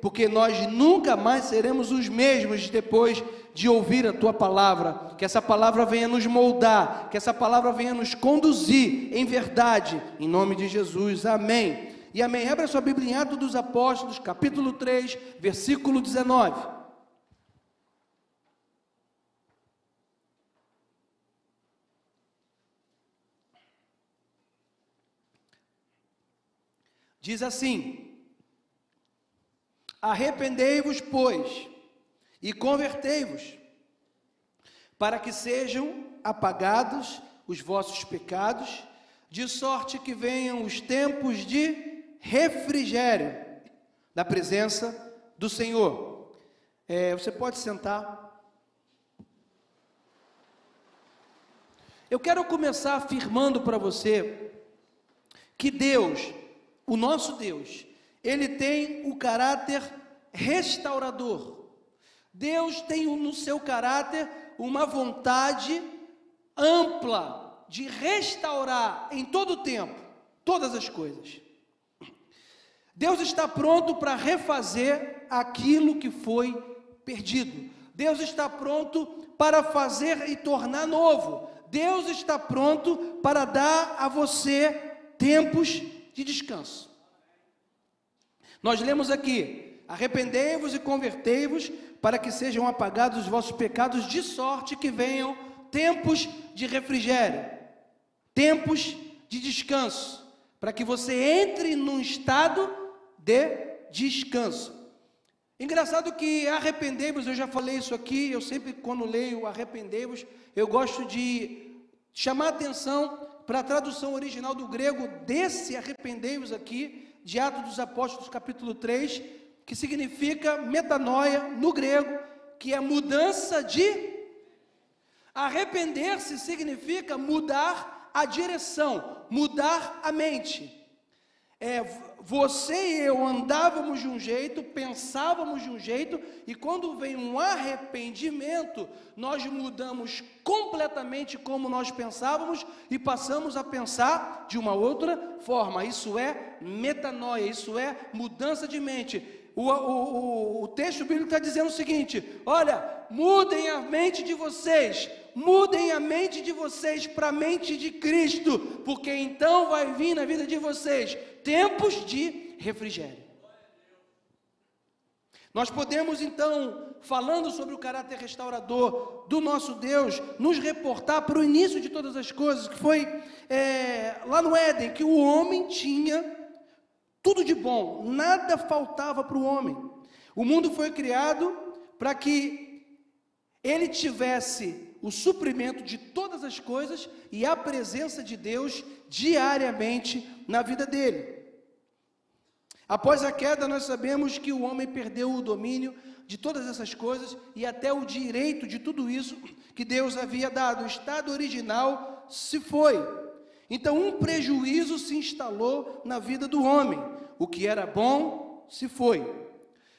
porque nós nunca mais seremos os mesmos depois de ouvir a tua palavra. Que essa palavra venha nos moldar, que essa palavra venha nos conduzir em verdade, em nome de Jesus, amém. E amém. Abra sua Bíblia em Atos dos Apóstolos, capítulo 3, versículo 19. Diz assim: arrependei-vos, pois, e convertei-vos, para que sejam apagados os vossos pecados, de sorte que venham os tempos de refrigério da presença do Senhor. Você pode sentar. Eu quero começar afirmando para você que Deus, o nosso Deus, Ele tem o caráter restaurador. Deus tem no seu caráter uma vontade ampla de restaurar em todo o tempo todas as coisas. Deus está pronto para refazer aquilo que foi perdido. Deus está pronto para fazer e tornar novo. Deus está pronto para dar a você tempos de descanso. Nós lemos aqui: arrependei-vos e convertei-vos, para que sejam apagados os vossos pecados, de sorte que venham tempos de refrigério, tempos de descanso, para que você entre num estado de descanso. Engraçado que arrependei-vos, eu já falei isso aqui, eu sempre quando leio arrependei-vos, eu gosto de chamar a atenção para a tradução original do grego desse arrependei-vos aqui, de Atos dos Apóstolos, capítulo 3, que significa metanoia no grego, que é mudança de... Arrepender-se significa mudar a direção, mudar a mente. Você e eu andávamos de um jeito, pensávamos de um jeito, e quando vem um arrependimento, nós mudamos completamente como nós pensávamos e passamos a pensar de uma outra forma. Isso é metanoia, isso é mudança de mente. O texto bíblico está dizendo o seguinte: olha, mudem a mente de vocês, mudem a mente de vocês para a mente de Cristo, porque então vai vir na vida de vocês tempos de refrigério. Nós podemos então, falando sobre o caráter restaurador do nosso Deus, nos reportar para o início de todas as coisas, que foi lá no Éden, que o homem tinha tudo de bom, nada faltava para o homem. O mundo foi criado para que ele tivesse o suprimento de todas as coisas e a presença de Deus diariamente na vida dele. Após a queda, nós sabemos que o homem perdeu o domínio de todas essas coisas e até o direito de tudo isso que Deus havia dado. O estado original se foi. Então um prejuízo se instalou na vida do homem. O que era bom se foi.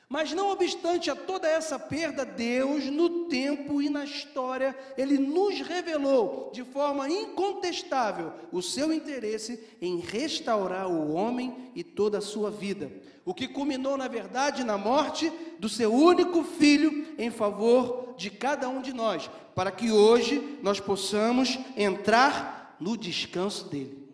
Mas não obstante a toda essa perda, Deus, no tempo e na história, Ele nos revelou de forma incontestável o seu interesse em restaurar o homem e toda a sua vida. O que culminou, na verdade, na morte do seu único filho em favor de cada um de nós, para que hoje nós possamos entrar no descanso dele.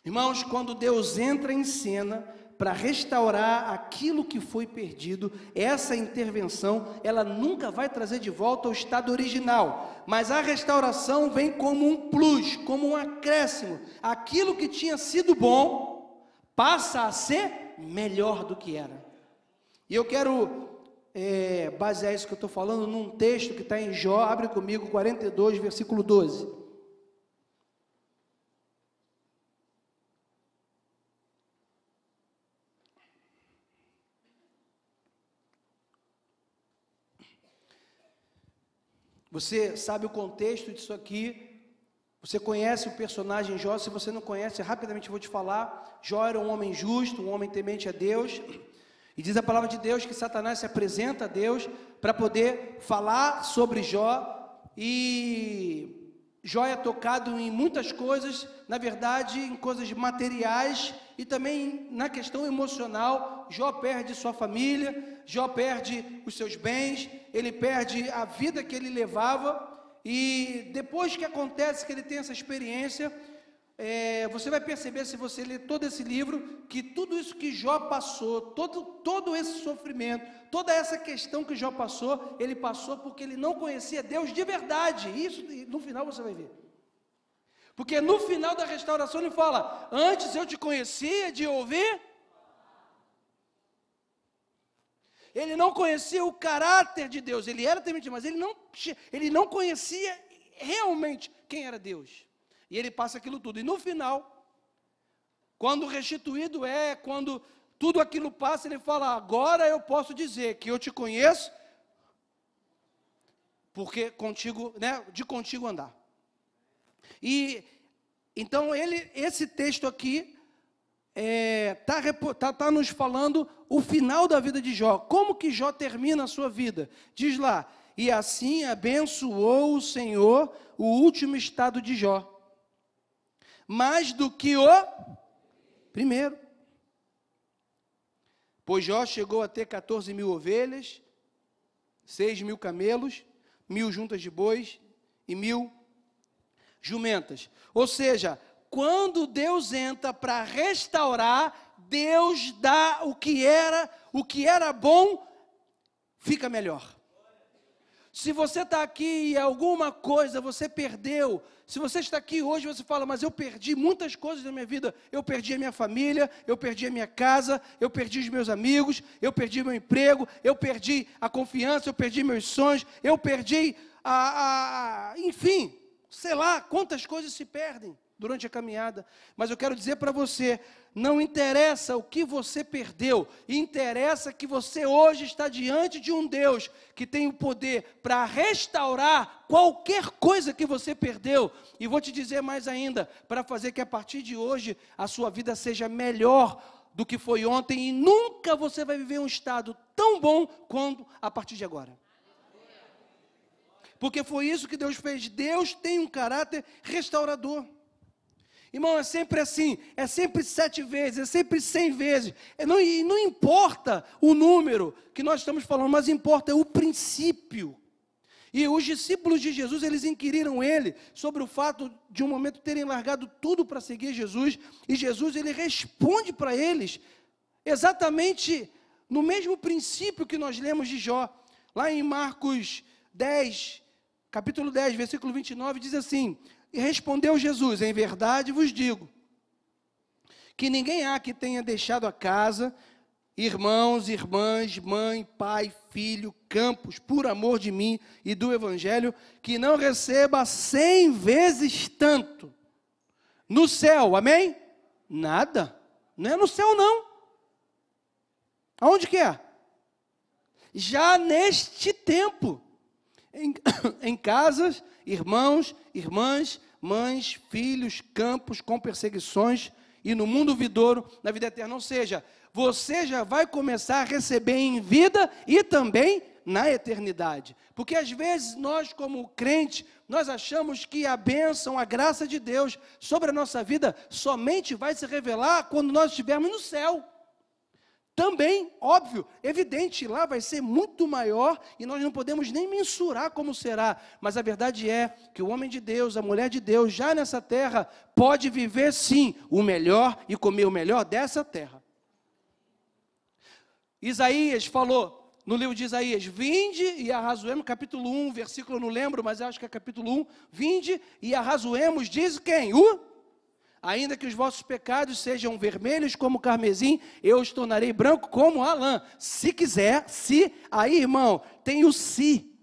Irmãos, quando Deus entra em cena para restaurar aquilo que foi perdido, essa intervenção, ela nunca vai trazer de volta ao estado original, mas a restauração vem como um plus, como um acréscimo. Aquilo que tinha sido bom passa a ser melhor do que era. E eu quero basear isso que eu estou falando num texto que está em Jó. Abre comigo, 42, versículo 12. Você sabe o contexto disso aqui, você conhece o personagem Jó. Se você não conhece, rapidamente eu vou te falar. Jó era um homem justo, um homem temente a Deus, e diz a palavra de Deus que Satanás se apresenta a Deus para poder falar sobre Jó, e Jó é tocado em muitas coisas, na verdade, em coisas materiais e também na questão emocional. Jó perde sua família, Jó perde os seus bens, ele perde a vida que ele levava, e depois que acontece que ele tem essa experiência, você vai perceber, se você ler todo esse livro, que tudo isso que Jó passou, todo esse sofrimento, toda essa questão que Jó passou, ele passou porque ele não conhecia Deus de verdade. Isso no final você vai ver. Porque no final da restauração ele fala: antes eu te conhecia de ouvir. Ele não conhecia o caráter de Deus. Ele era temente, mas ele não conhecia realmente quem era Deus. E ele passa aquilo tudo. E no final, quando restituído quando tudo aquilo passa, ele fala: agora eu posso dizer que eu te conheço, porque contigo, de contigo andar. E então esse texto aqui está nos falando o final da vida de Jó. Como que Jó termina a sua vida? Diz lá: e assim abençoou o Senhor o último estado de Jó, mais do que o primeiro. Pois Jó chegou a ter 14.000 ovelhas, 6.000 camelos, 1.000 juntas de bois e 1.000 jumentas. Ou seja, quando Deus entra para restaurar, Deus dá o que era bom, fica melhor. Se você está aqui e alguma coisa você perdeu, se você está aqui hoje, você fala: mas eu perdi muitas coisas na minha vida. Eu perdi a minha família, eu perdi a minha casa, eu perdi os meus amigos, eu perdi meu emprego, eu perdi a confiança, eu perdi meus sonhos, eu perdi enfim, sei lá quantas coisas se perdem durante a caminhada. Mas eu quero dizer para você, não interessa o que você perdeu, interessa que você hoje está diante de um Deus que tem o poder para restaurar qualquer coisa que você perdeu. E vou te dizer mais ainda, para fazer que a partir de hoje a sua vida seja melhor do que foi ontem, e nunca você vai viver um estado tão bom quanto a partir de agora. Porque foi isso que Deus fez. Deus tem um caráter restaurador. Irmão, é sempre assim, é sempre 7 vezes, é sempre 100 vezes. Não importa o número que nós estamos falando, mas importa o princípio. E os discípulos de Jesus, eles inquiriram ele sobre o fato de um momento terem largado tudo para seguir Jesus. E Jesus, ele responde para eles exatamente no mesmo princípio que nós lemos de Jó. Lá em Marcos 10, capítulo 10, versículo 29, diz assim: e respondeu Jesus: em verdade vos digo, que ninguém há que tenha deixado a casa, irmãos, irmãs, mãe, pai, filho, campos, por amor de mim e do Evangelho, que não receba 100 vezes tanto no céu. Amém? Nada. Não é no céu, não. Aonde que é? Já neste tempo. Em casas, irmãos, irmãs, mães, filhos, campos com perseguições, e no mundo vindouro, na vida eterna. Ou seja, você já vai começar a receber em vida e também na eternidade. Porque às vezes nós, como crentes, nós achamos que a bênção, a graça de Deus sobre a nossa vida somente vai se revelar quando nós estivermos no céu. Também, óbvio, evidente, lá vai ser muito maior e nós não podemos nem mensurar como será. Mas a verdade é que o homem de Deus, a mulher de Deus, já nessa terra, pode viver sim o melhor e comer o melhor dessa terra. Isaías falou, no livro de Isaías: vinde e arrazoemos, capítulo 1, versículo eu não lembro, mas acho que é capítulo 1, vinde e arrazoemos, diz quem? Ainda que os vossos pecados sejam vermelhos como carmesim, eu os tornarei branco como a lã. Se quiser, aí, irmão, tem o se.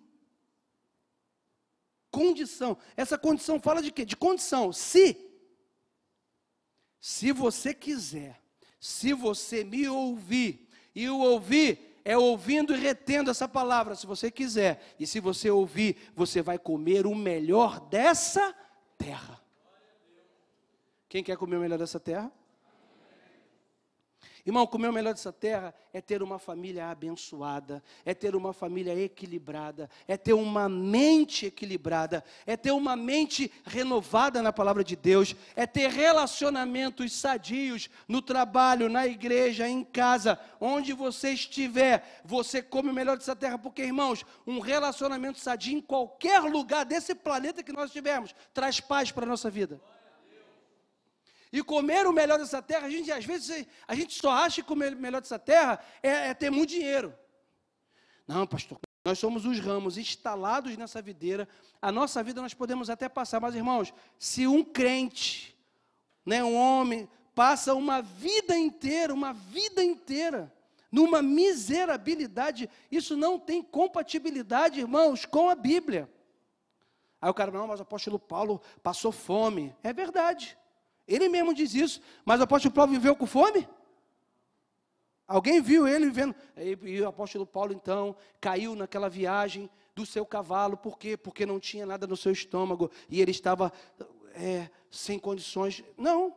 Condição. Essa condição fala de quê? De condição. Se você quiser, se você me ouvir, e o ouvir é ouvindo e retendo essa palavra, se você quiser, e se você ouvir, você vai comer o melhor dessa terra. Quem quer comer o melhor dessa terra? Irmão, comer o melhor dessa terra é ter uma família abençoada, é ter uma família equilibrada, é ter uma mente equilibrada, é ter uma mente renovada na palavra de Deus, é ter relacionamentos sadios no trabalho, na igreja, em casa, onde você estiver, você come o melhor dessa terra, porque, irmãos, um relacionamento sadio em qualquer lugar desse planeta que nós estivermos, traz paz para a nossa vida. E comer o melhor dessa terra, às vezes, a gente só acha que comer o melhor dessa terra é ter muito dinheiro. Não, pastor, nós somos os ramos instalados nessa videira, a nossa vida nós podemos até passar, mas, irmãos, se um crente, né, um homem, passa uma vida inteira, numa miserabilidade, isso não tem compatibilidade, irmãos, com a Bíblia. Aí o cara, não, mas o apóstolo Paulo passou fome. É verdade. Ele mesmo diz isso, mas o apóstolo Paulo viveu com fome? Alguém viu ele vivendo? E o apóstolo Paulo, então, caiu naquela viagem do seu cavalo, por quê? Porque não tinha nada no seu estômago, e ele estava sem condições. Não.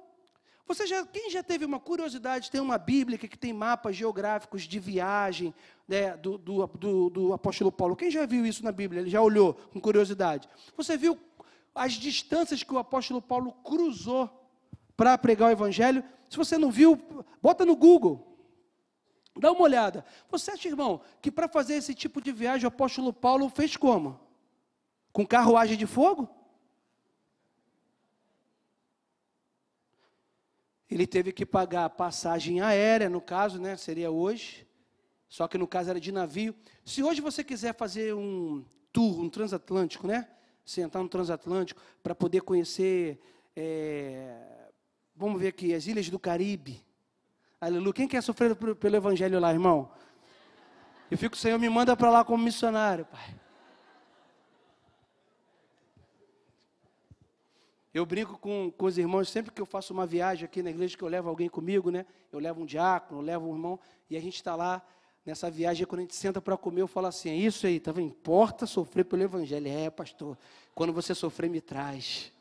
Quem já teve uma curiosidade, tem uma Bíblia que tem mapas geográficos de viagem, né, do apóstolo Paulo. Quem já viu isso na Bíblia? Ele já olhou com curiosidade. Você viu as distâncias que o apóstolo Paulo cruzou para pregar o evangelho? Se você não viu, bota no Google, dá uma olhada. Você acha, irmão, que para fazer esse tipo de viagem o apóstolo Paulo fez como? Com carruagem de fogo? Ele teve que pagar a passagem aérea, no caso, né, seria hoje, só que no caso era de navio. Se hoje você quiser fazer um tour, um transatlântico, né, sentar no transatlântico, para poder conhecer, vamos ver aqui, as ilhas do Caribe. Aleluia. Quem quer sofrer pelo evangelho lá, irmão? Eu fico, o Senhor me manda para lá como missionário, Pai. Eu brinco com os irmãos, sempre que eu faço uma viagem aqui na igreja, que eu levo alguém comigo, né? Eu levo um diácono, eu levo um irmão, e a gente está lá, nessa viagem, quando a gente senta para comer, eu falo assim, é isso aí, tá vendo? Importa sofrer pelo evangelho. É, pastor, quando você sofrer, me traz.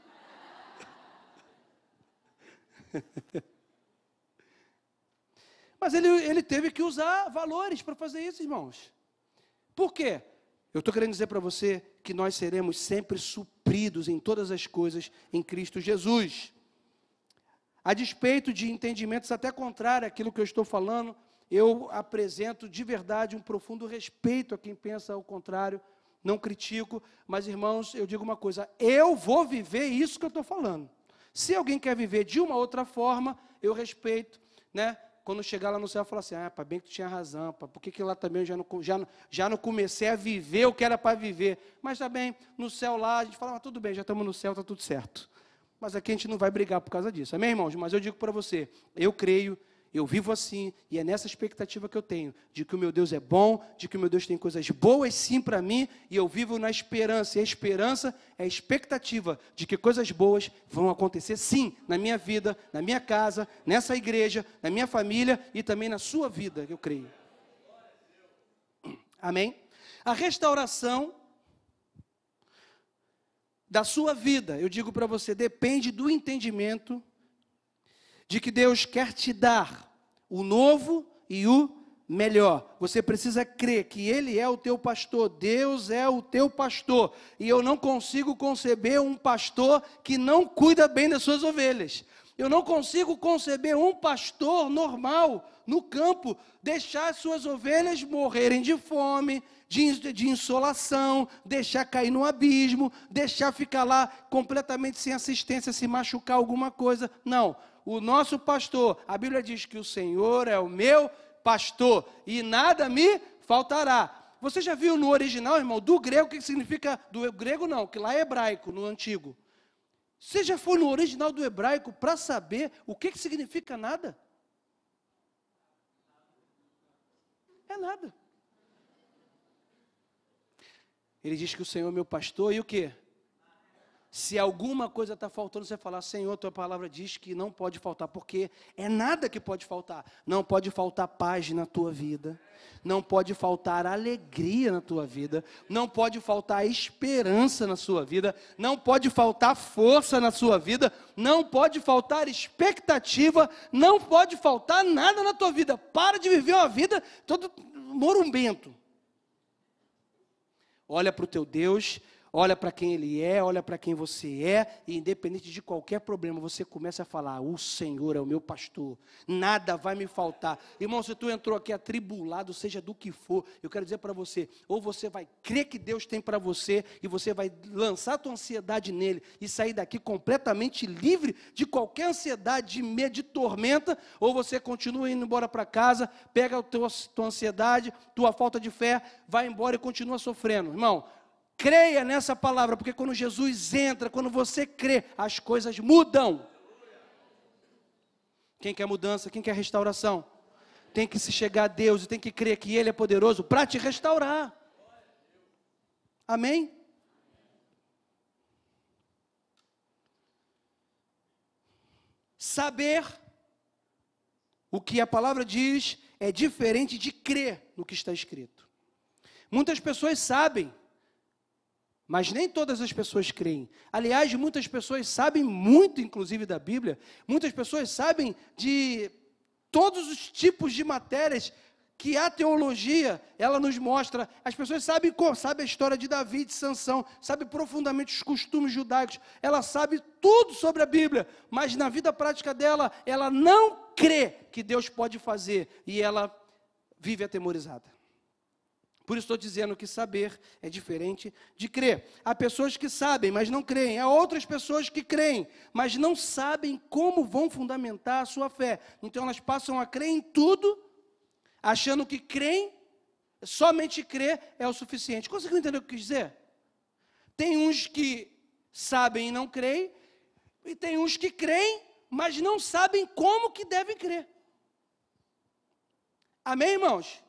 Mas ele teve que usar valores para fazer isso, irmãos. Por quê? Eu estou querendo dizer para você que nós seremos sempre supridos em todas as coisas em Cristo Jesus. A despeito de entendimentos até contrários àquilo que eu estou falando, eu apresento de verdade um profundo respeito a quem pensa ao contrário, não critico, mas, irmãos, eu digo uma coisa, eu vou viver isso que eu estou falando. Se alguém quer viver de uma outra forma, eu respeito, né? Quando chegar lá no céu, eu falo assim, pai, bem que tu tinha razão, pai, por que lá também eu já não comecei a viver o que era para viver? Mas também, no céu lá, a gente fala, tudo bem, já estamos no céu, está tudo certo. Mas aqui a gente não vai brigar por causa disso, amém, irmãos? Mas eu digo para você, eu creio, eu vivo assim, e é nessa expectativa que eu tenho, de que o meu Deus é bom, de que o meu Deus tem coisas boas sim para mim, e eu vivo na esperança, e a esperança é a expectativa de que coisas boas vão acontecer sim, na minha vida, na minha casa, nessa igreja, na minha família, e também na sua vida, eu creio. Amém? A restauração da sua vida, eu digo para você, depende do entendimento de que Deus quer te dar o novo e o melhor. Você precisa crer que Ele é o teu pastor, Deus é o teu pastor, e eu não consigo conceber um pastor que não cuida bem das suas ovelhas. Eu não consigo conceber um pastor normal no campo deixar as suas ovelhas morrerem de fome, de insolação, deixar cair no abismo, deixar ficar lá completamente sem assistência, se machucar alguma coisa. Não. O nosso pastor, a Bíblia diz que o Senhor é o meu pastor e nada me faltará. Você já viu no original, irmão, do grego, o que significa, do grego não, que lá é hebraico, no antigo. Você já foi no original do hebraico para saber o que significa nada? É nada. Ele diz que o Senhor é meu pastor e o quê? Se alguma coisa está faltando, você falar, Senhor, tua palavra diz que não pode faltar, porque é nada que pode faltar. Não pode faltar paz na tua vida, não pode faltar alegria na tua vida, não pode faltar esperança na sua vida, não pode faltar força na sua vida, não pode faltar expectativa, não pode faltar nada na tua vida. Para de viver uma vida todo morumbento. Olha para o teu Deus, olha para quem Ele é, olha para quem você é, e independente de qualquer problema, você começa a falar, o Senhor é o meu pastor, nada vai me faltar. Irmão, se tu entrou aqui atribulado, seja do que for, eu quero dizer para você, ou você vai crer que Deus tem para você, e você vai lançar a tua ansiedade nele, e sair daqui completamente livre de qualquer ansiedade, de medo, de tormenta, ou você continua indo embora para casa, pega a tua ansiedade, tua falta de fé, vai embora e continua sofrendo. Irmão, creia nessa palavra, porque quando Jesus entra, quando você crê, as coisas mudam. Quem quer mudança, quem quer restauração, tem que se chegar a Deus e tem que crer que Ele é poderoso para te restaurar. Amém? Saber o que a palavra diz é diferente de crer no que está escrito. Muitas pessoas sabem, mas nem todas as pessoas creem. Aliás, muitas pessoas sabem muito, inclusive, da Bíblia. Muitas pessoas sabem de todos os tipos de matérias que a teologia, ela nos mostra. As pessoas sabem a história de Davi, de Sansão, sabem profundamente os costumes judaicos. Ela sabe tudo sobre a Bíblia, mas na vida prática dela, ela não crê que Deus pode fazer. E ela vive atemorizada. Por isso estou dizendo que saber é diferente de crer. Há pessoas que sabem, mas não creem. Há outras pessoas que creem, mas não sabem como vão fundamentar a sua fé. Então elas passam a crer em tudo, achando que creem, somente crer é o suficiente. Conseguiu entender o que eu quis dizer? Tem uns que sabem e não creem, e tem uns que creem, mas não sabem como que devem crer. Amém, irmãos?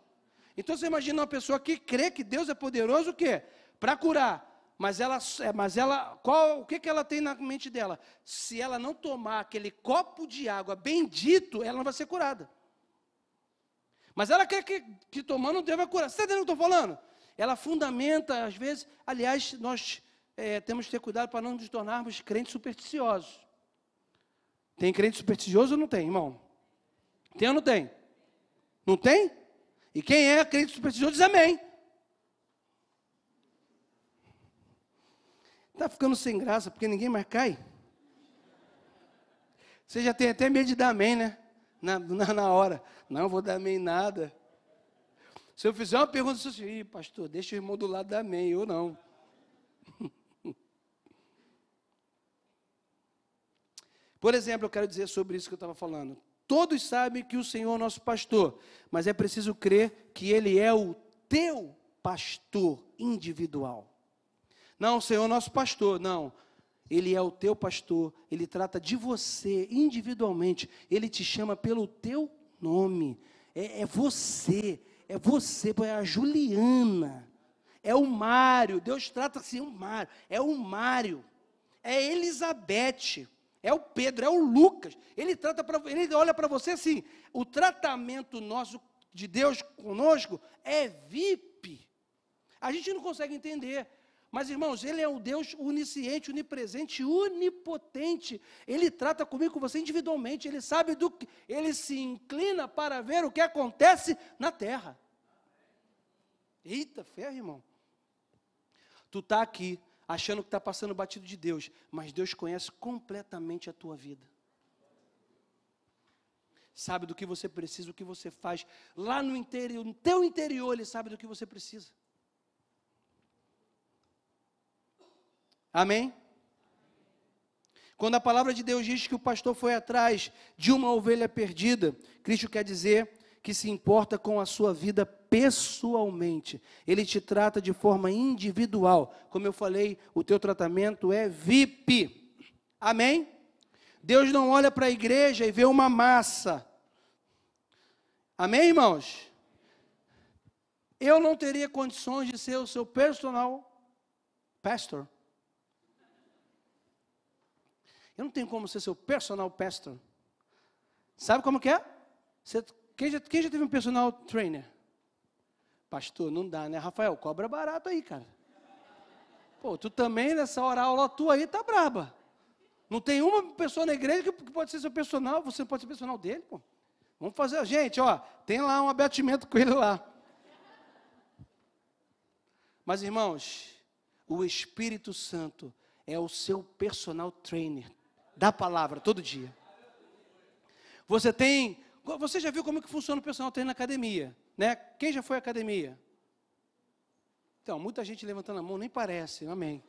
Então você imagina uma pessoa que crê que Deus é poderoso o quê? Para curar. Mas ela o que ela tem na mente dela? Se ela não tomar aquele copo de água bendito, ela não vai ser curada. Mas ela quer que tomando Deus vai curar. Você está entendendo o que eu estou falando? Ela fundamenta, às vezes, aliás, nós temos que ter cuidado para não nos tornarmos crentes supersticiosos. Tem crente supersticioso ou não tem, irmão? Tem ou não tem? Não tem? E quem é crente supersticioso diz amém. Está ficando sem graça, porque ninguém mais cai. Você já tem até medo de dar amém, né? Na hora. Não vou dar amém nada. Se eu fizer uma pergunta, você diz assim, pastor, deixa o irmão do lado dar amém, eu não. Por exemplo, eu quero dizer sobre isso que eu estava falando. Todos sabem que o Senhor é o nosso pastor, mas é preciso crer que Ele é o teu pastor individual. Não, o Senhor é o nosso pastor, não. Ele é o teu pastor, Ele trata de você individualmente, Ele te chama pelo teu nome. É você, é a Juliana, é o Mário, Deus trata assim, o Mário, é o Mário, é a Elizabeth, é o Pedro, é o Lucas. Ele olha para você assim, o tratamento nosso de Deus conosco é VIP. A gente não consegue entender. Mas, irmãos, Ele é o Deus onisciente, onipresente, onipotente. Ele trata comigo, com você individualmente. Ele sabe do que. Ele se inclina para ver o que acontece na terra. Eita, ferro, irmão. Tu está aqui, achando que está passando batido de Deus, mas Deus conhece completamente a tua vida. Sabe do que você precisa, o que você faz. Lá no interior, no teu interior, Ele sabe do que você precisa. Amém? Quando a palavra de Deus diz que o pastor foi atrás de uma ovelha perdida, Cristo quer dizer que se importa com a sua vida pessoalmente. Ele te trata de forma individual. Como eu falei, o teu tratamento é VIP. Amém? Deus não olha para a igreja e vê uma massa. Amém, irmãos? Eu não teria condições de ser o seu personal pastor. Eu não tenho como ser seu personal pastor. Sabe como que é? Quem já teve um personal trainer? Pastor, não dá, né? Rafael, cobra barato aí, cara. Pô, tu também, nessa hora, a aula tua aí tá braba. Não tem uma pessoa na igreja que pode ser seu personal, você pode ser personal dele, pô. Vamos fazer, gente, ó, tem lá um abatimento com ele lá. Mas, irmãos, o Espírito Santo é o seu personal trainer da palavra, todo dia. Você já viu como que funciona o personal trainer na academia, né? Quem já foi à academia? Então, muita gente levantando a mão, nem parece, amém.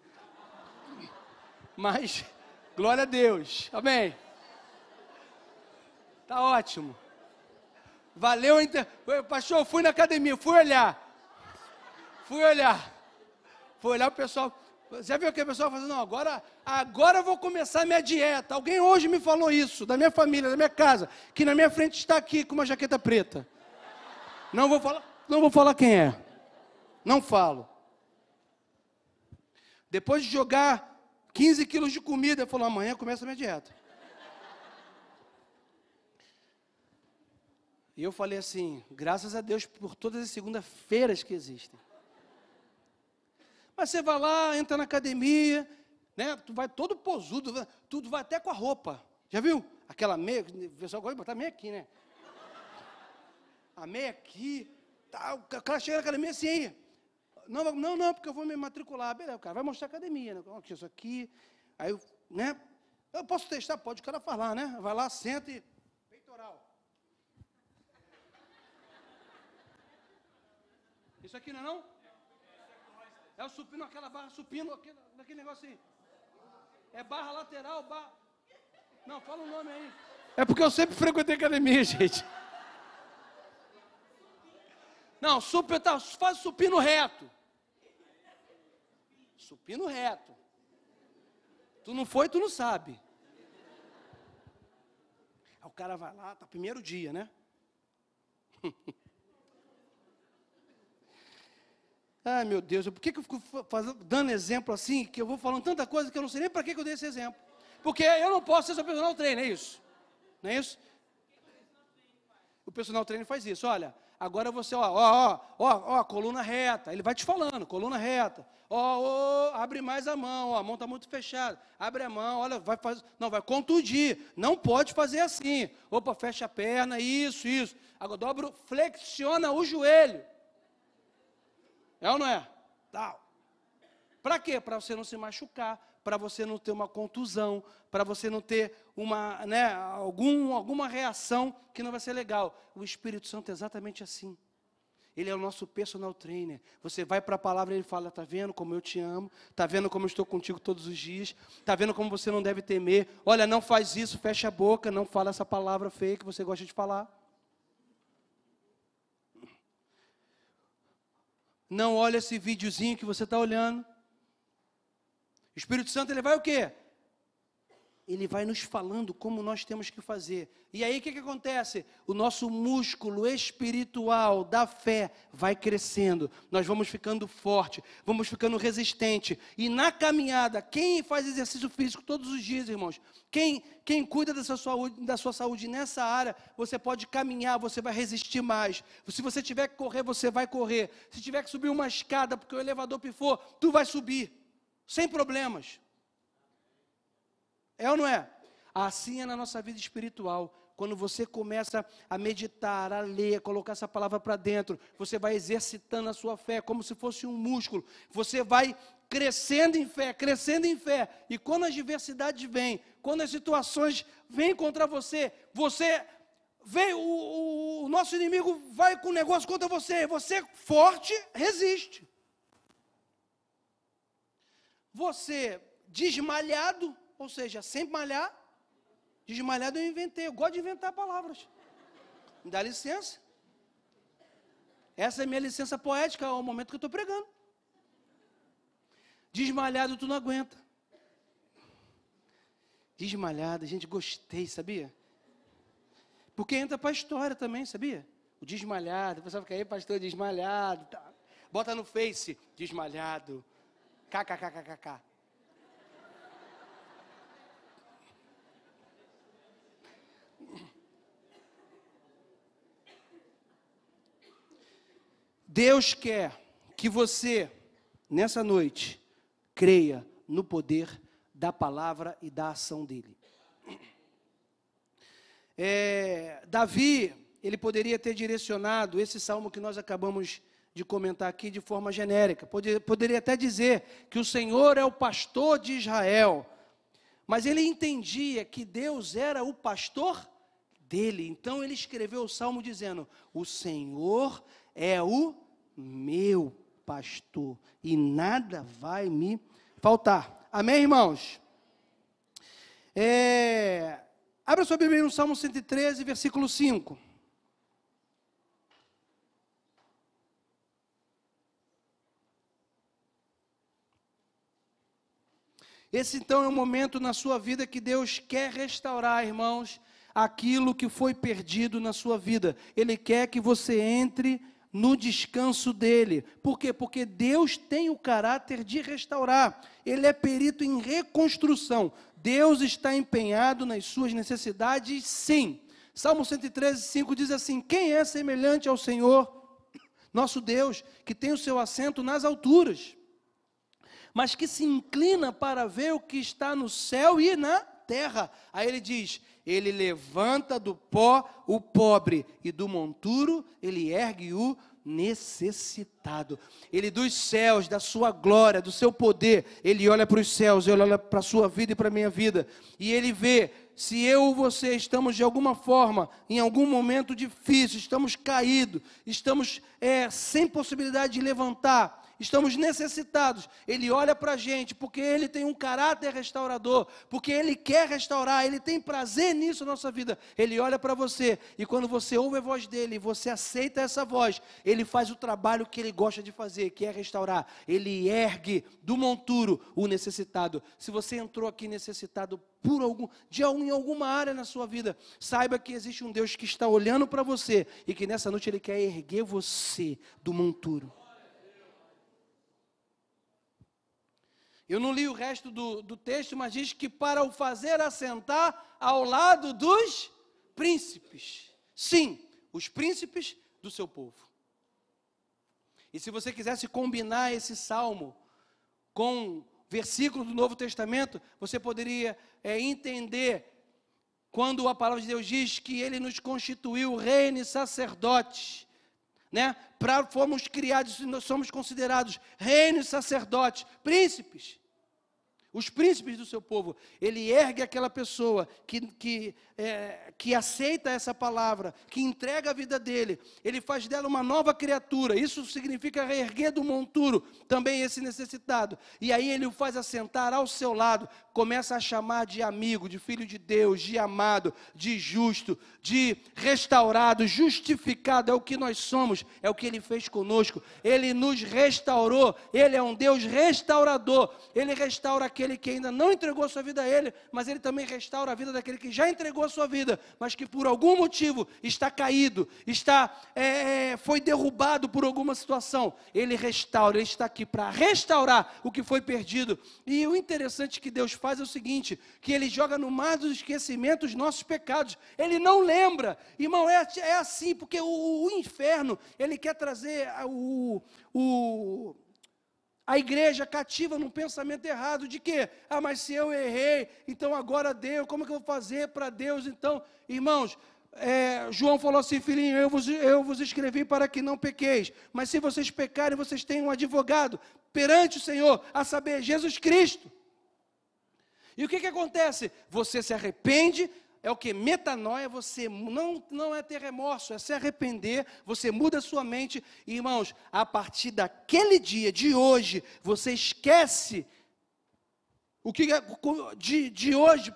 Mas, glória a Deus, amém. Tá ótimo. Valeu, pastor, eu fui na academia, fui olhar o pessoal. Já viu aquele pessoal fazendo, não, agora eu vou começar a minha dieta. Alguém hoje me falou isso, da minha família, da minha casa, que na minha frente está aqui com uma jaqueta preta. Não vou falar quem é. Não falo. Depois de jogar 15 quilos de comida, ele falou, amanhã começa a minha dieta. E eu falei assim, graças a Deus por todas as segunda-feiras que existem. Mas você vai lá, entra na academia, né? Tu vai todo posudo, tu vai até com a roupa. Já viu? Aquela meia, o pessoal gosta de botar meia aqui, né? A meia aqui, tá, o cara chega na academia assim, não, porque eu vou me matricular. Beleza, o cara vai mostrar a academia, né? Isso aqui, aí, né? Eu posso testar? Pode, o cara falar, né? Vai lá, senta e... Peitoral. Isso aqui não é não? É o supino, aquela barra supino, aquele negócio aí. É barra lateral, barra... Não, fala o nome aí. É porque eu sempre frequentei academia, gente. Não, faz supino reto. Supino reto. Tu não foi, tu não sabe. Aí o cara vai lá, tá primeiro dia, né? Ai, meu Deus, por que eu fico dando exemplo assim, que eu vou falando tanta coisa que eu não sei nem para que eu dei esse exemplo? Porque eu não posso ser seu personal trainer, é isso? Não é isso? O personal trainer faz isso, olha, agora você, coluna reta, ele vai te falando, coluna reta, abre mais a mão está muito fechada, abre a mão, olha, vai contundir, não pode fazer assim, opa, fecha a perna, isso, agora flexiona o joelho. É ou não é? Tal. Para quê? Para você não se machucar, para você não ter uma contusão, para você não ter alguma reação que não vai ser legal. O Espírito Santo é exatamente assim. Ele é o nosso personal trainer. Você vai para a palavra e ele fala, está vendo como eu te amo? Está vendo como eu estou contigo todos os dias? Está vendo como você não deve temer? Olha, não faz isso, fecha a boca, não fala essa palavra feia que você gosta de falar. Não olha esse videozinho que você está olhando. O Espírito Santo, ele vai o quê? Ele vai nos falando como nós temos que fazer. E aí, o que acontece? O nosso músculo espiritual da fé vai crescendo. Nós vamos ficando forte, vamos ficando resistente. E na caminhada, quem faz exercício físico todos os dias, irmãos? Quem cuida da sua saúde nessa área, você pode caminhar, você vai resistir mais. Se você tiver que correr, você vai correr. Se tiver que subir uma escada, porque o elevador pifou, tu vai subir, sem problemas. É ou não é? Assim é na nossa vida espiritual. Quando você começa a meditar, a ler, a colocar essa palavra para dentro, você vai exercitando a sua fé como se fosse um músculo. Você vai crescendo em fé, crescendo em fé. E quando as adversidades vêm, quando as situações vêm contra você, o nosso inimigo vai com um negócio contra você. Você forte, resiste. Você desmalhado, ou seja, sem malhar, desmalhado eu inventei. Eu gosto de inventar palavras. Me dá licença. Essa é a minha licença poética ao momento que eu estou pregando. Desmalhado tu não aguenta. Desmalhado, gente, gostei, sabia? Porque entra para a história também, sabia? O desmalhado, o pessoal fica aí, pastor, desmalhado. Tá. Bota no Face, desmalhado. KKKKK. Deus quer que você, nessa noite, creia no poder da palavra e da ação dele. Davi, ele poderia ter direcionado esse salmo que nós acabamos de comentar aqui de forma genérica. Poderia até dizer que o Senhor é o pastor de Israel. Mas ele entendia que Deus era o pastor dele. Então ele escreveu o salmo dizendo: o Senhor é o meu pastor e nada vai me faltar. Amém, irmãos? Abra sua Bíblia no Salmo 113, versículo 5. Esse então é um momento na sua vida que Deus quer restaurar, irmãos, aquilo que foi perdido na sua vida. Ele quer que você entre no descanso dele. Por quê? Porque Deus tem o caráter de restaurar. Ele é perito em reconstrução. Deus está empenhado nas suas necessidades, sim. Salmo 113, 5 diz assim: quem é semelhante ao Senhor, nosso Deus, que tem o seu assento nas alturas, mas que se inclina para ver o que está no céu e na terra. Aí ele diz: ele levanta do pó o pobre, e do monturo ele ergue o necessitado. Ele dos céus, da sua glória, do seu poder, ele olha para os céus, ele olha para a sua vida e para a minha vida, e ele vê se eu ou você estamos de alguma forma, em algum momento difícil, estamos caídos, estamos sem possibilidade de levantar, estamos necessitados. Ele olha para a gente, porque Ele tem um caráter restaurador, porque Ele quer restaurar, Ele tem prazer nisso na nossa vida. Ele olha para você, e quando você ouve a voz dEle, você aceita essa voz, Ele faz o trabalho que Ele gosta de fazer, que é restaurar. Ele ergue do monturo o necessitado. Se você entrou aqui necessitado em alguma área na sua vida, saiba que existe um Deus que está olhando para você, e que nessa noite Ele quer erguer você do monturo. Eu não li o resto do texto, mas diz que para o fazer assentar ao lado dos príncipes. Sim, os príncipes do seu povo. E se você quisesse combinar esse salmo com versículos do Novo Testamento, você poderia entender quando a palavra de Deus diz que Ele nos constituiu reino e sacerdotes, né? Fomos criados, nós somos considerados reino e sacerdotes, príncipes. Os príncipes do seu povo. Ele ergue aquela pessoa que aceita essa palavra, que entrega a vida dele. Ele faz dela uma nova criatura. Isso significa reerguer do monturo também esse necessitado. E aí ele o faz assentar ao seu lado. Começa a chamar de amigo, de filho de Deus, de amado, de justo, de restaurado, justificado. É o que nós somos, é o que Ele fez conosco. Ele nos restaurou. Ele é um Deus restaurador. Ele restaura aquele que ainda não entregou a sua vida a Ele, mas Ele também restaura a vida daquele que já entregou a sua vida, mas que por algum motivo está caído, foi derrubado por alguma situação. Ele restaura, Ele está aqui para restaurar o que foi perdido. E o interessante que Deus faz é o seguinte, que Ele joga no mar do esquecimento os nossos pecados. Ele não lembra. Irmão, é assim, porque o inferno, ele quer trazer a igreja cativa num pensamento errado de que, mas se eu errei, então agora Deus, como é que eu vou fazer para Deus? Então, irmãos, João falou assim: filhinho, eu vos escrevi para que não pequeis, mas se vocês pecarem, vocês têm um advogado perante o Senhor, a saber, Jesus Cristo. E o que acontece? Você se arrepende. É o que? Metanoia. Você não é ter remorso, é se arrepender, você muda a sua mente, e, irmãos, a partir daquele dia, de hoje, você esquece o que de hoje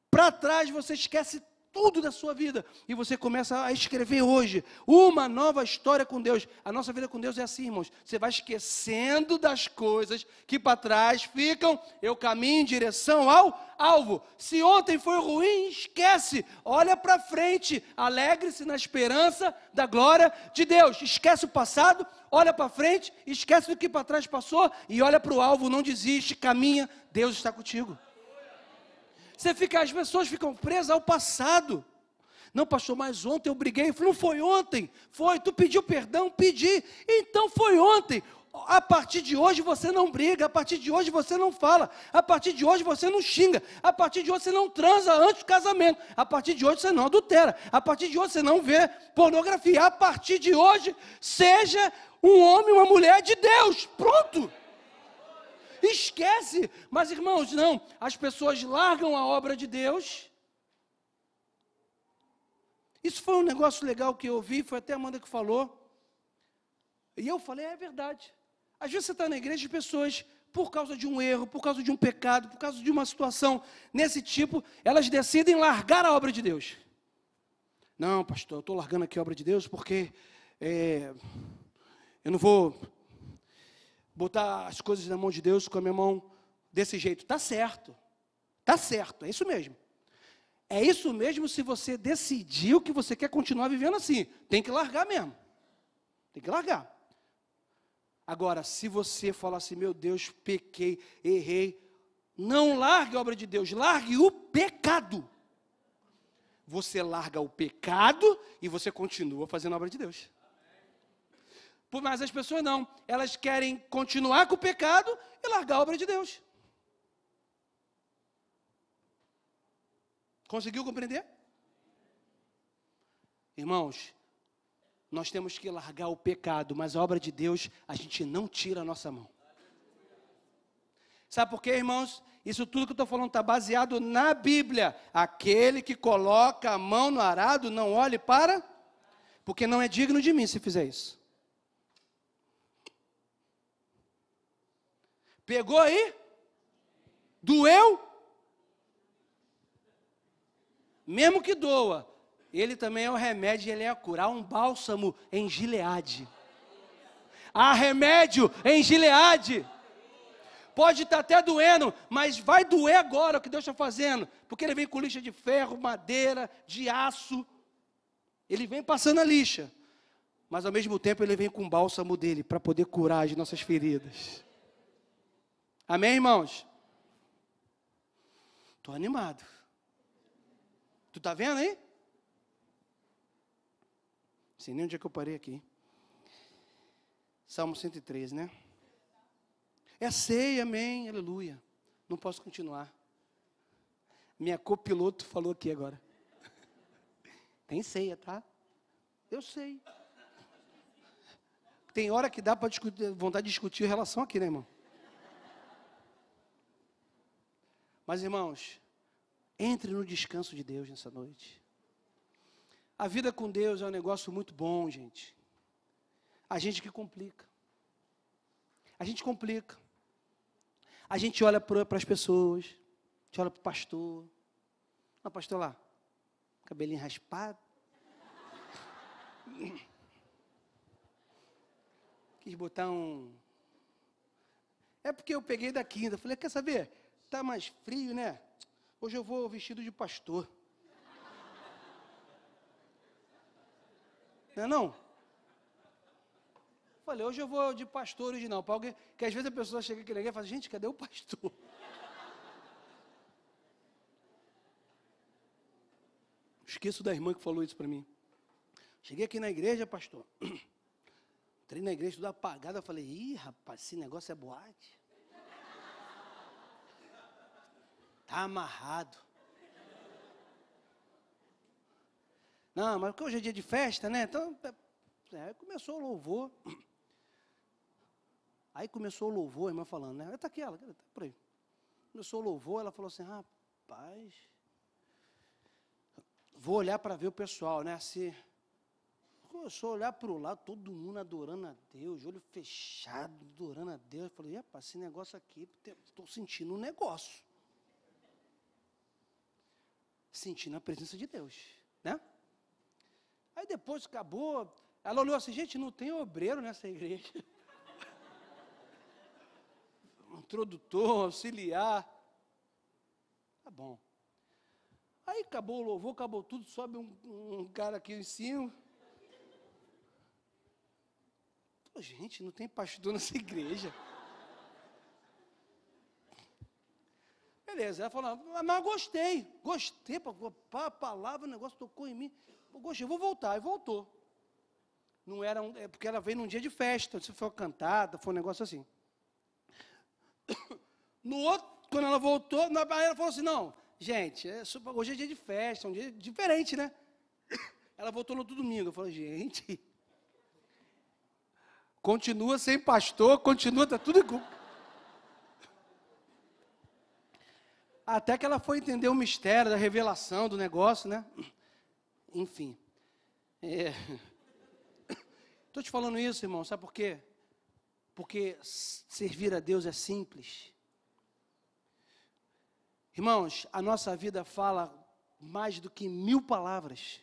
para trás, você esquece tudo da sua vida, e você começa a escrever hoje uma nova história com Deus. A nossa vida com Deus é assim, irmãos, você vai esquecendo das coisas que para trás ficam, eu caminho em direção ao alvo. Se ontem foi ruim, esquece, olha para frente, alegre-se na esperança da glória de Deus. Esquece o passado, olha para frente, esquece do que para trás passou, e olha para o alvo, não desiste, caminha, Deus está contigo. As pessoas ficam presas ao passado. Não, pastor, mas ontem eu briguei. Eu falei, não foi ontem. Foi, tu pediu perdão? Pedi. Então foi ontem. A partir de hoje você não briga. A partir de hoje você não fala. A partir de hoje você não xinga. A partir de hoje você não transa antes do casamento. A partir de hoje você não adultera. A partir de hoje você não vê pornografia. A partir de hoje, seja um homem, uma mulher de Deus. Pronto. Esquece. Mas, irmãos, não. As pessoas largam a obra de Deus. Isso foi um negócio legal que eu ouvi, foi até a Amanda que falou. E eu falei, é verdade. Às vezes você está na igreja de pessoas, por causa de um erro, por causa de um pecado, por causa de uma situação nesse tipo, elas decidem largar a obra de Deus. Não, pastor, eu estou largando aqui a obra de Deus porque eu não vou botar as coisas na mão de Deus com a minha mão desse jeito. Está certo, é isso mesmo. É isso mesmo se você decidiu que você quer continuar vivendo assim. Tem que largar mesmo. Tem que largar. Agora, se você falar assim, meu Deus, pequei, errei, não largue a obra de Deus, largue o pecado. Você larga o pecado e você continua fazendo a obra de Deus. Mas as pessoas não, elas querem continuar com o pecado e largar a obra de Deus. Conseguiu compreender? Irmãos, nós temos que largar o pecado, mas a obra de Deus, a gente não tira a nossa mão. Sabe por quê, irmãos? Isso tudo que eu estou falando está baseado na Bíblia. Aquele que coloca a mão no arado, não olhe para, porque não é digno de mim se fizer isso. Pegou aí? Doeu? Mesmo que doa, ele também é o remédio, ele é a cura. Há um bálsamo em Gileade. Há remédio em Gileade. Pode estar até doendo, mas vai doer agora o que Deus está fazendo. Porque ele vem com lixa de ferro, madeira, de aço. Ele vem passando a lixa. Mas ao mesmo tempo ele vem com o bálsamo dele para poder curar as nossas feridas. Amém, irmãos? Estou animado. Tu está vendo aí? Não sei nem onde é que eu parei aqui. Salmo 103, né? É ceia, amém, aleluia. Não posso continuar. Minha copiloto falou aqui agora. Tem ceia, tá? Eu sei. Tem hora que dá para discutir, vontade de discutir relação aqui, né, irmão? Mas, irmãos, entre no descanso de Deus nessa noite. A vida com Deus é um negócio muito bom, gente. A gente que complica. A gente complica. A gente olha para as pessoas. A gente olha para o pastor. Olha o pastor lá. Cabelinho raspado. Quis botar um... É porque eu peguei da quinta. Falei, quer saber? Tá mais frio, né? Hoje eu vou vestido de pastor. Não é não? Falei, hoje eu vou de pastor original. Para alguém, que às vezes a pessoa chega aqui na igreja e fala, gente, cadê o pastor? Esqueço da irmã que falou isso para mim. Cheguei aqui na igreja, pastor. Entrei na igreja, tudo apagado. Eu falei, ih, rapaz, esse negócio é boate. Está amarrado. Não, mas porque hoje é dia de festa, né? Então, começou o louvor. Aí começou o louvor, a irmã falando, né? Está aqui ela, tá por aí. Começou o louvor, ela falou assim, rapaz, vou olhar para ver o pessoal, né? Assim, começou a olhar para o lado, todo mundo adorando a Deus, olho fechado, adorando a Deus. Eu falei, rapaz, esse negócio aqui, estou sentindo um negócio. Sentindo a presença de Deus, né? Aí depois acabou, ela olhou assim, gente, não tem obreiro nessa igreja. Introdutor, auxiliar. Tá bom. Aí acabou o louvor, acabou tudo, sobe um cara aqui em cima. Pô, gente, não tem pastor nessa igreja. Beleza, ela falou, mas gostei, a palavra, o negócio tocou em mim, eu gostei, vou voltar, e voltou. Não era, porque ela veio num dia de festa, se foi uma cantada, foi um negócio assim. No outro, quando ela voltou, aí ela falou assim, não, gente, hoje é dia de festa, um dia diferente, né? Ela voltou no outro domingo, eu falei, gente, continua sem pastor, continua, tá tudo igual. Até que ela foi entender o mistério da revelação do negócio, né? Enfim. Estou te falando isso, irmão, sabe por quê? Porque servir a Deus é simples. Irmãos, a nossa vida fala mais do que 1000 palavras.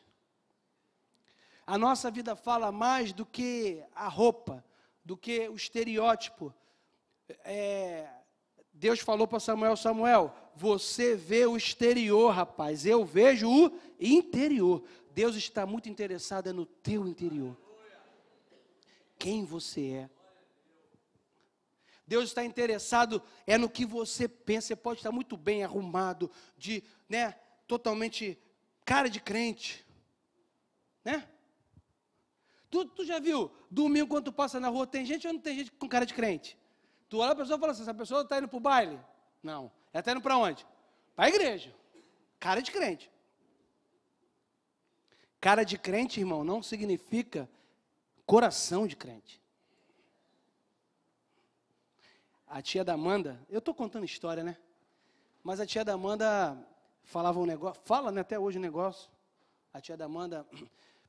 A nossa vida fala mais do que a roupa, do que o estereótipo. Deus falou para Samuel, você vê o exterior, rapaz, eu vejo o interior. Deus está muito interessado no teu interior. Quem você é. Deus está interessado no que você pensa. Você pode estar muito bem arrumado, totalmente cara de crente, né? Tu já viu, domingo quando tu passa na rua, tem gente ou não tem gente com cara de crente? Tu olha a pessoa e fala assim, essa pessoa está indo para o baile? Não. Ela está indo para onde? Para a igreja. Cara de crente. Cara de crente, irmão, não significa coração de crente. A tia da Amanda, eu estou contando história, né? Mas a tia da Amanda falava um negócio, fala, né, até hoje um negócio. A tia da Amanda,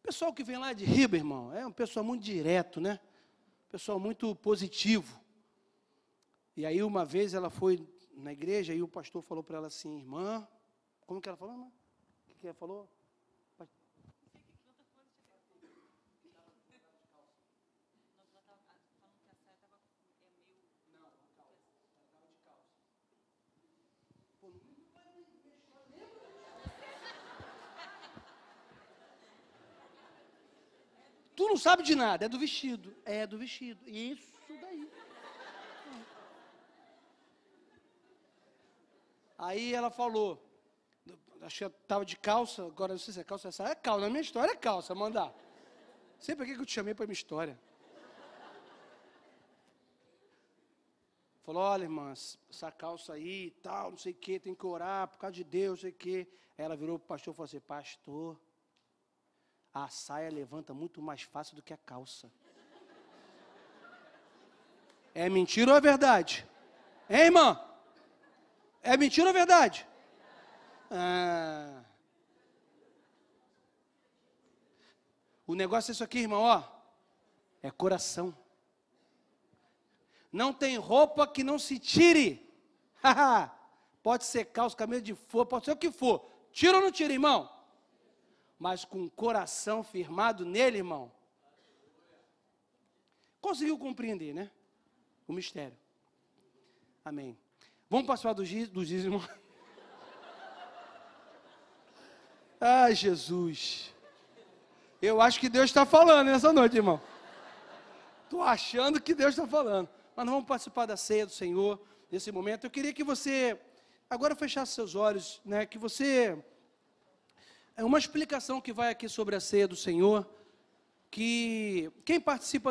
pessoal que vem lá de Riba, irmão, é um pessoal muito direto, né? Pessoal muito positivo. E aí uma vez ela foi na igreja e o pastor falou para ela assim, irmã, como que ela falou, irmã? O que ela falou? Tu não sabe de nada, é do vestido. É do vestido. Isso daí. Aí ela falou, acho que estava de calça, agora não sei se é calça, essa é calça, na minha história é calça, mandar. Sei para que eu te chamei para a minha história. Falou, olha, irmã, essa calça aí e tal, não sei o que, tem que orar por causa de Deus, não sei o que. Aí ela virou para o pastor e falou assim, pastor, a saia levanta muito mais fácil do que a calça. É mentira ou é verdade? Hein, irmã? É mentira ou é verdade? O negócio é isso aqui, irmão, ó. É coração. Não tem roupa que não se tire. Pode ser calça, camisa de forro, pode ser o que for. Tira ou não tira, irmão? Mas com o coração firmado nele, irmão. Conseguiu compreender, né? O mistério. Amém. Vamos participar do dízimo. Ai, Jesus. Eu acho que Deus está falando nessa noite, irmão. Estou achando que Deus está falando. Mas nós vamos participar da ceia do Senhor, nesse momento. Eu queria que você, agora fechasse seus olhos, né? Que você... É uma explicação que vai aqui sobre a ceia do Senhor, que quem participa